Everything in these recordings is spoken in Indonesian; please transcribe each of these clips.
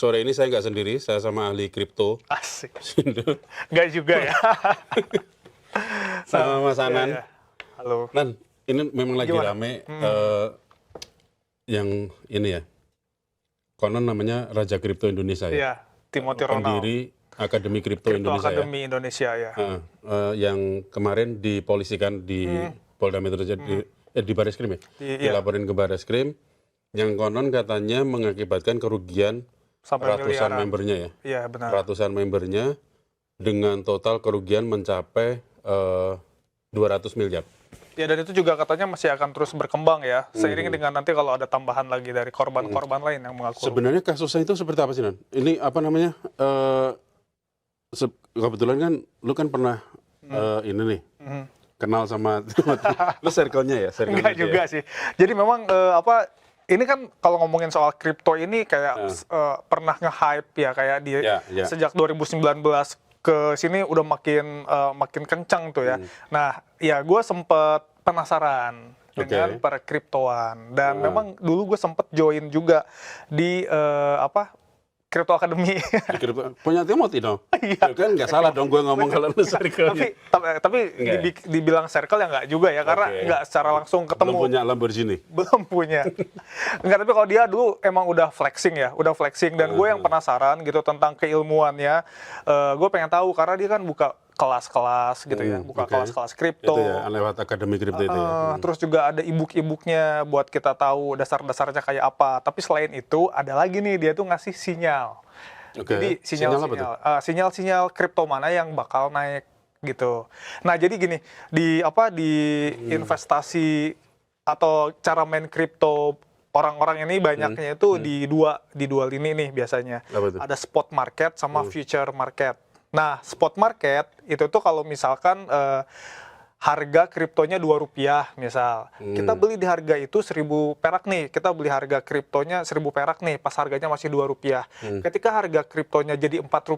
sore ini saya nggak sendiri, saya sama ahli kripto. Asik. Nggak juga ya. Sama Mas Anan. Ya, ya. Halo. Nan, ini memang lagi Gimana? rame yang ini ya. Konon namanya Raja Kripto Indonesia ya. Iya, Timothy Ronald. Pendiri Akademi Kripto Kripto Indonesia Akademi Indonesia ya. yang kemarin dipolisikan di Polda Metro Jaya di Bareskrim ya. Iya. Dilaporin ke Bareskrim yang konon katanya mengakibatkan kerugian Sampai ratusan miliaran. membernya ya. Iya, benar. Ratusan membernya dengan total kerugian mencapai 200 miliar. Ya, dan itu juga katanya masih akan terus berkembang ya, seiring dengan nanti kalau ada tambahan lagi dari korban-korban lain yang mengaku. Sebenarnya kasusnya itu seperti apa sih, Nan? Ini apa namanya? Kebetulan kan lu kan pernah ini nih kenal sama lu circle-nya ya, Enggak juga sih. Jadi memang ini kan kalau ngomongin soal kripto ini kayak pernah nge-hype ya, kayak di sejak 2019 ke sini udah makin kencang tuh ya. Nah, ya gue sempet penasaran dengan perkriptoan, dan memang dulu gue sempet join juga di Crypto Academy. Punya Timothy dong? Iya. Kan nggak salah dong gue ngomong kalau lu circle-nya. Tapi dibilang circle ya nggak juga ya, karena nggak secara langsung ketemu. Belum punya Lamborghini? Belum punya. Enggak, tapi kalau dia dulu emang udah flexing ya, dan gue yang penasaran gitu tentang keilmuannya. Gue pengen tahu karena dia kan buka kelas-kelas gitu ya, buka kelas-kelas kripto. Itu ya, lewat Akademi Kripto itu ya. Terus juga ada e-book-nya buat kita tahu dasar-dasarnya kayak apa. Tapi selain itu ada lagi nih, dia tuh ngasih sinyal. Jadi sinyal-sinyal kripto mana yang bakal naik gitu. Nah, jadi gini, di investasi atau cara main kripto orang-orang ini banyaknya itu di dua lini nih biasanya. Ada spot market sama future market. Nah, spot market itu tuh kalau misalkan harga kriptonya Rp2 misal. Kita beli di harga itu 1.000 perak nih. Kita beli harga kriptonya 1.000 perak nih, pas harganya masih Rp2. Ketika harga kriptonya jadi Rp4,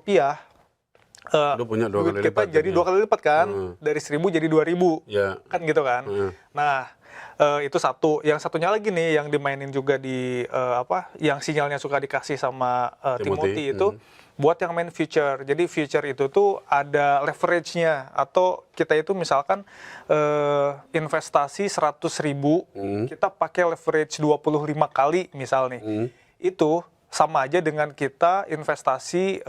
lu punya dua kali kita lipat, jadi dua kali lipat kan, dari 1.000 jadi 2.000, kan gitu kan. Nah, itu satu. Yang satunya lagi nih yang dimainin juga di yang sinyalnya suka dikasih sama Timothy itu buat yang main future. Jadi future itu tuh ada leverage-nya, atau kita itu misalkan investasi 100.000, kita pakai leverage 25 kali misal nih. Itu sama aja dengan kita investasi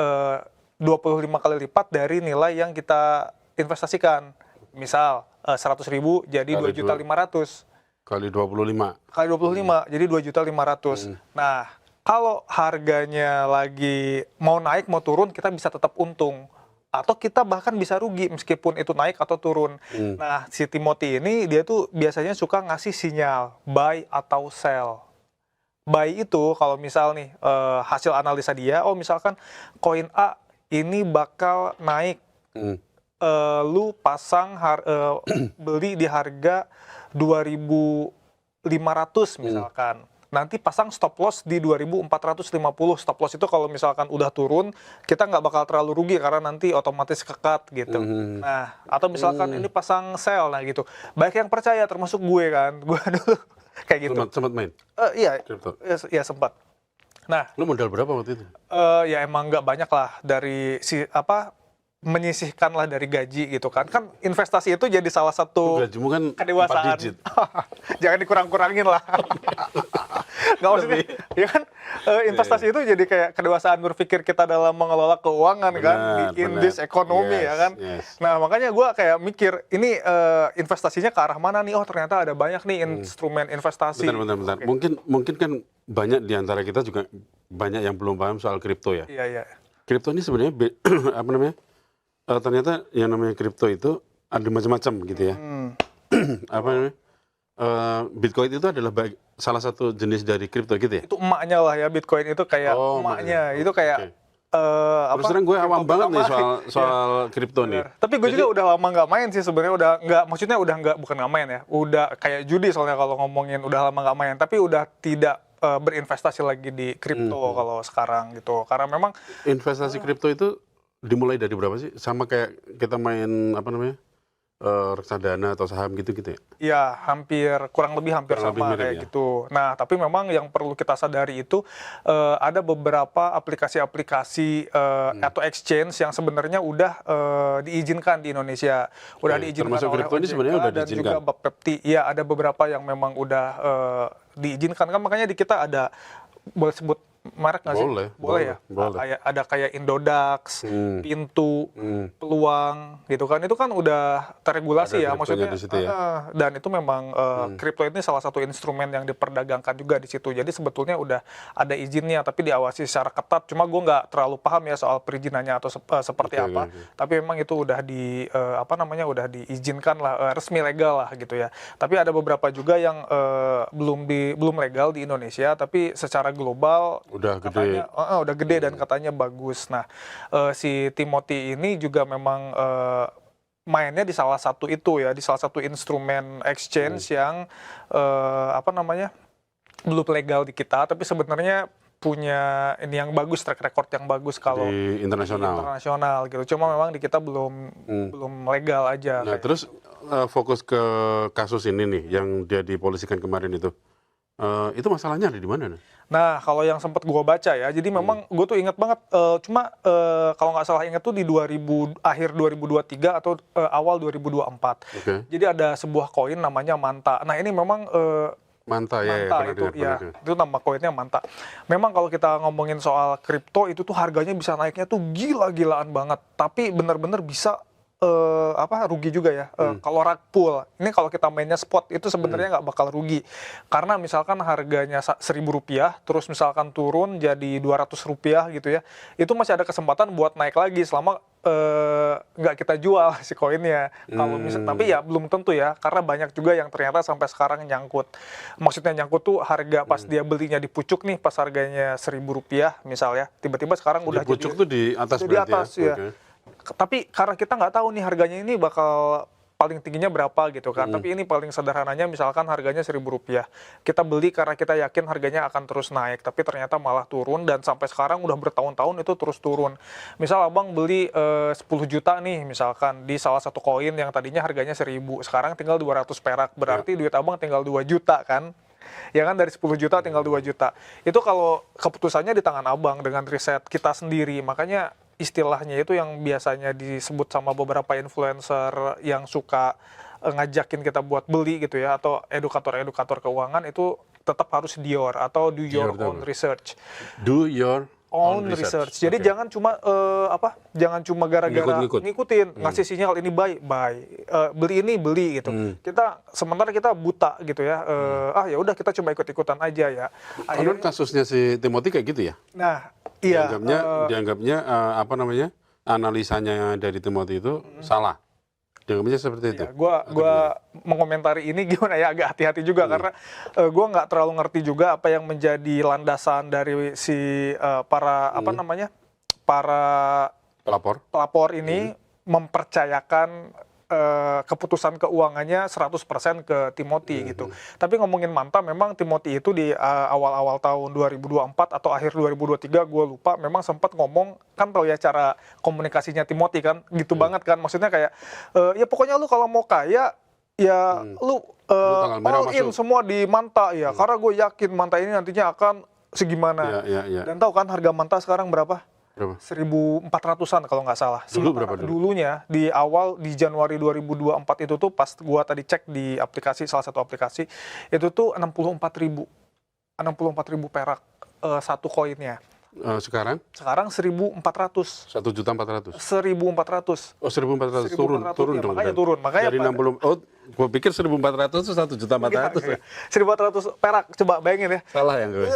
25 kali lipat dari nilai yang kita investasikan. Misal 100.000 jadi 2.500.000. Kali 25. Kali 25 jadi 2.500.000. Nah, kalau harganya lagi mau naik mau turun, kita bisa tetap untung. Atau kita bahkan bisa rugi meskipun itu naik atau turun. Nah, si Timothy ini dia tuh biasanya suka ngasih sinyal buy atau sell. Buy itu kalau misal nih hasil analisa dia, misalkan koin A ini bakal naik. Lu pasang beli di harga 2.500 misalkan. Nanti pasang stop loss di 2.450. Stop loss itu kalau misalkan udah turun, kita nggak bakal terlalu rugi karena nanti otomatis kekat gitu. Nah, atau misalkan ini pasang sell, nah gitu. Banyak yang percaya, termasuk gue kan. Gue dulu kayak gitu. Sempat main? Iya, Kripto? Iya sempat. Nah, lu modal berapa waktu itu? Ya emang nggak banyak lah, dari menyisihkan lah dari gaji gitu kan. Kan investasi itu jadi salah satu gajimu kan kedewasaan. 4 digit. Jangan dikurang-kurangin lah. Nggak maksudnya, ya kan investasi itu jadi kayak kedewasaan berpikir kita dalam mengelola keuangan in this economy ya kan. Nah, makanya gue kayak mikir, ini investasinya ke arah mana nih? Oh, ternyata ada banyak nih instrumen investasi. Bentar. Mungkin kan banyak di antara kita juga banyak yang belum paham soal kripto ya. Iya. Kripto ini sebenarnya apa namanya? Ternyata yang namanya kripto itu ada macam-macam gitu ya. Apa namanya? Bitcoin itu adalah salah satu jenis dari kripto gitu ya? Itu emaknya lah ya, Bitcoin itu kayak emaknya. Itu kayak terus terang gue awam banget nih soal kripto nih. Tapi gue juga udah lama nggak main sih sebenarnya, maksudnya udah bukan nggak main ya, udah kayak judi soalnya kalau ngomongin udah lama nggak main, tapi udah tidak berinvestasi lagi di kripto kalau sekarang gitu, karena memang investasi kripto itu dimulai dari berapa sih? Sama kayak kita main apa namanya? reksadana atau saham gitu-gitu ya? Ya, kurang lebih hampir Kurang lebih sama mirip kayak ya? gitu. Nah, tapi memang yang perlu kita sadari itu ada beberapa aplikasi-aplikasi atau exchange yang sebenarnya udah diizinkan di Indonesia, udah Oke, diizinkan termasuk oleh kripto ini sebenarnya OJK udah dan diizinkan? juga Bapepti. Ya, ada beberapa yang memang udah diizinkan kan, makanya di kita ada, boleh sebut merek nggak sih? Boleh, Ya. boleh. Ada kayak Indodax, Pintu, Hmm. Peluang, gitu kan. Itu kan udah teregulasi Ada ya, kriptonya maksudnya. di situ ya? Dan itu memang kripto ini salah satu instrumen yang diperdagangkan juga di situ. Jadi sebetulnya udah ada izinnya, tapi diawasi secara ketat. Cuma gue nggak terlalu paham ya soal perizinannya atau seperti Oke, apa. oke. Tapi memang itu udah udah diizinkan lah, resmi legal lah gitu ya. Tapi ada beberapa juga yang belum legal di Indonesia, tapi secara global Udah katanya gede. udah gede dan katanya bagus. Nah, si Timothy ini juga memang mainnya di salah satu itu ya, di salah satu instrumen exchange yang belum legal di kita, tapi sebenarnya punya ini yang bagus, track record yang bagus kalau Di di internasional. internasional gitu. Cuma memang di kita belum legal aja. Nah, kayak terus fokus ke kasus ini nih, yang dia dipolisikan kemarin itu. Itu masalahnya ada di mana nih? Nah, kalau yang sempat gue baca ya, jadi memang gue tuh inget banget, cuma kalau nggak salah inget tuh di akhir 2023 atau awal 2024. Oke. Jadi ada sebuah koin namanya Manta. Nah, ini memang Manta ya, Manta pernah itu dengar, pernah dengar. itu nama koinnya Manta. Memang kalau kita ngomongin soal kripto itu tuh harganya bisa naiknya tuh gila-gilaan banget, tapi benar-benar bisa rugi juga ya. Kalau rug pull, ini kalau kita mainnya spot itu sebenarnya nggak bakal rugi, karena misalkan harganya Rp1.000, terus misalkan turun jadi Rp200 gitu ya, itu masih ada kesempatan buat naik lagi selama nggak kita jual si koinnya. Kalau tapi ya belum tentu ya, karena banyak juga yang ternyata sampai sekarang nyangkut. Maksudnya nyangkut tuh harga pas dia belinya di pucuk nih, pas harganya Rp1.000 misalnya, tiba-tiba sekarang udah Di pucuk jadi tuh di atas di berarti atas ya. Oke. Tapi karena kita nggak tahu nih harganya ini bakal paling tingginya berapa gitu kan. Tapi ini paling sederhananya misalkan harganya Rp1.000. Kita beli karena kita yakin harganya akan terus naik, tapi ternyata malah turun dan sampai sekarang udah bertahun-tahun itu terus turun. Misal abang beli 10 juta nih misalkan di salah satu koin yang tadinya harganya 1.000, sekarang tinggal 200 perak. Berarti duit abang tinggal 2 juta kan? Ya kan, dari 10 juta tinggal 2 juta. Itu kalau keputusannya di tangan abang dengan riset kita sendiri. Makanya istilahnya itu yang biasanya disebut sama beberapa influencer yang suka ngajakin kita buat beli gitu ya, atau edukator-edukator keuangan, itu tetap harus DYOR atau do your DYOR own research. Do your Own research. Jadi Oke. jangan cuma gara-gara Ngikut-ngikut. ngikutin, ngasih sinyal ini buy, beli ini beli gitu. Sementara kita buta gitu ya. Ya udah kita cuma ikut-ikutan aja ya. Konon kasusnya si Timothy kayak gitu ya? Nah, iya. Dianggapnya analisanya dari Timothy itu salah. Dianggapnya seperti itu. Ya, gua mengomentari ini gimana ya, agak hati-hati juga karena gua nggak terlalu ngerti juga apa yang menjadi landasan dari si para pelapor ini mempercayakan keputusan keuangannya 100% ke Timothy gitu. Tapi ngomongin Manta, memang Timothy itu di awal-awal tahun 2024 atau akhir 2023, gue lupa, memang sempat ngomong, kan tahu ya cara komunikasinya Timothy kan, gitu banget kan. Maksudnya kayak, ya pokoknya lu kalau mau kaya, ya lu tanggal merah all in masuk. semua di Manta ya. Karena gue yakin Manta ini nantinya akan segimana. Iya. Dan tahu kan harga Manta sekarang berapa? Berapa? 1.400-an kalau nggak salah. Dulu berapa dulu? Dulunya di Januari 2024 itu tuh pas gua tadi cek di salah satu aplikasi, itu tuh 64.000 perak satu koinnya. Sekarang? Sekarang 1.400. 1.400.000. 1.400. Oh, 1.400 turun ya, dong. makanya turun. Makanya dari 60. Oh, gue pikir 1.400 itu 1.400.000. 1.400 perak, coba bayangin ya. Salah ya gue.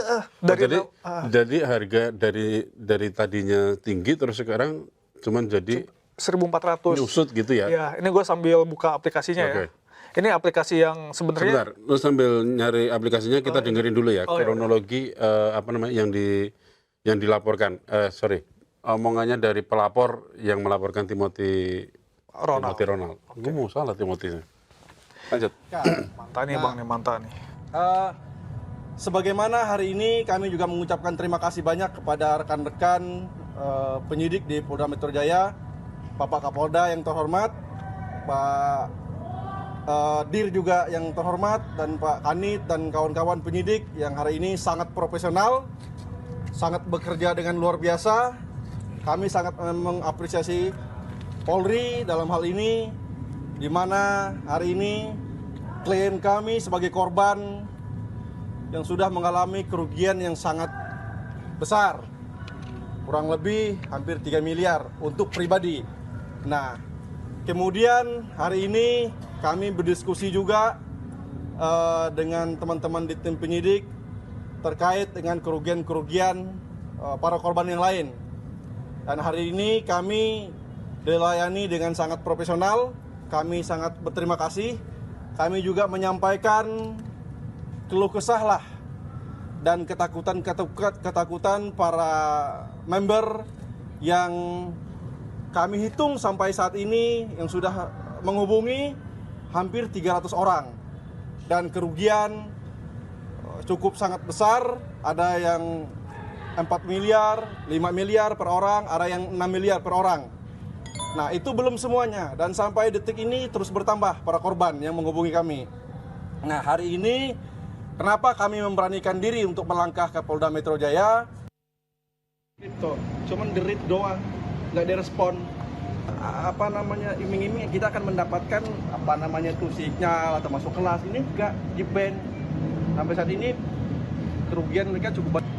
Jadi harga dari tadinya tinggi terus sekarang cuman jadi 1.400. nyusut gitu ya. Ya, ini gue sambil buka aplikasinya ya. Oke. Ini aplikasi yang sebenarnya. Sebentar, lu sambil nyari aplikasinya kita dengerin dulu ya kronologi yang dilaporkan. Omongannya dari pelapor yang melaporkan Timothy Ronald. Gue mau salah Timothy. Lanjut. Ya, Mantap nih Bang, nih mantap nih. sebagaimana hari ini kami juga mengucapkan terima kasih banyak kepada rekan-rekan penyidik di Polda Metro Jaya, Bapak Kapolda yang terhormat, Pak Dir juga yang terhormat, dan Pak Kanit dan kawan-kawan penyidik yang hari ini sangat profesional, sangat bekerja dengan luar biasa. Kami sangat mengapresiasi Polri dalam hal ini, di mana hari ini klien kami sebagai korban yang sudah mengalami kerugian yang sangat besar, kurang lebih hampir 3 miliar untuk pribadi. Nah, kemudian hari ini kami berdiskusi juga dengan teman-teman di tim penyidik terkait dengan kerugian-kerugian para korban yang lain. Dan hari ini kami dilayani dengan sangat profesional, kami sangat berterima kasih. Kami juga menyampaikan keluh kesah lah dan ketakutan para member yang kami hitung sampai saat ini yang sudah menghubungi hampir 300 orang, dan kerugian cukup sangat besar. Ada yang 4 miliar, 5 miliar per orang, ada yang 6 miliar per orang. Nah, itu belum semuanya, dan sampai detik ini terus bertambah para korban yang menghubungi kami. Nah, hari ini kenapa kami memberanikan diri untuk melangkah ke Polda Metro Jaya? Itu cuman derit doang, nggak direspon. Apa namanya, iming-iming kita akan mendapatkan apa namanya tuh sinyal atau masuk kelas, ini enggak, di ban. Sampai saat ini kerugian mereka cukup banyak.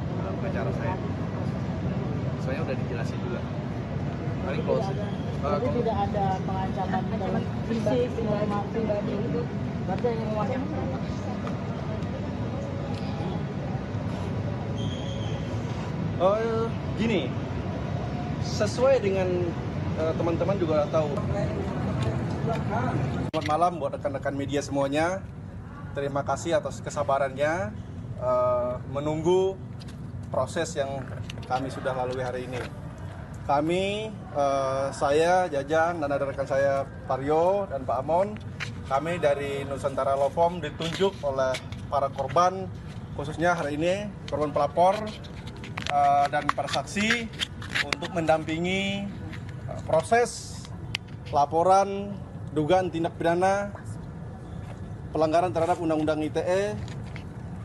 Cara saya udah dijelasin juga, paling close. Jadi tidak ada pengancaman dalam fisik, pribadi itu, berarti yang uangnya. Gini, sesuai dengan teman-teman juga tahu. Selamat malam buat rekan-rekan media semuanya. Terima kasih atas kesabarannya menunggu proses yang kami sudah lalui hari ini. Kami, saya, Jajan, dan ada rekan saya Paryo dan Pak Amon, kami dari Nusantara Law Firm ditunjuk oleh para korban, khususnya hari ini korban pelapor dan para saksi untuk mendampingi proses laporan dugaan tindak pidana pelanggaran terhadap Undang-Undang ITE,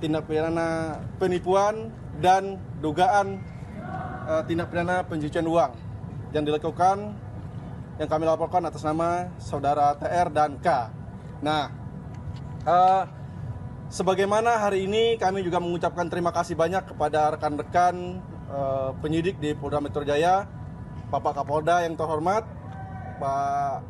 tindak pidana penipuan, dan dugaan tindak pidana pencucian uang yang dilakukan, yang kami laporkan atas nama saudara TR dan K. Nah, sebagaimana hari ini kami juga mengucapkan terima kasih banyak kepada rekan-rekan penyidik di Polda Metro Jaya, Bapak Kapolda yang terhormat, Pak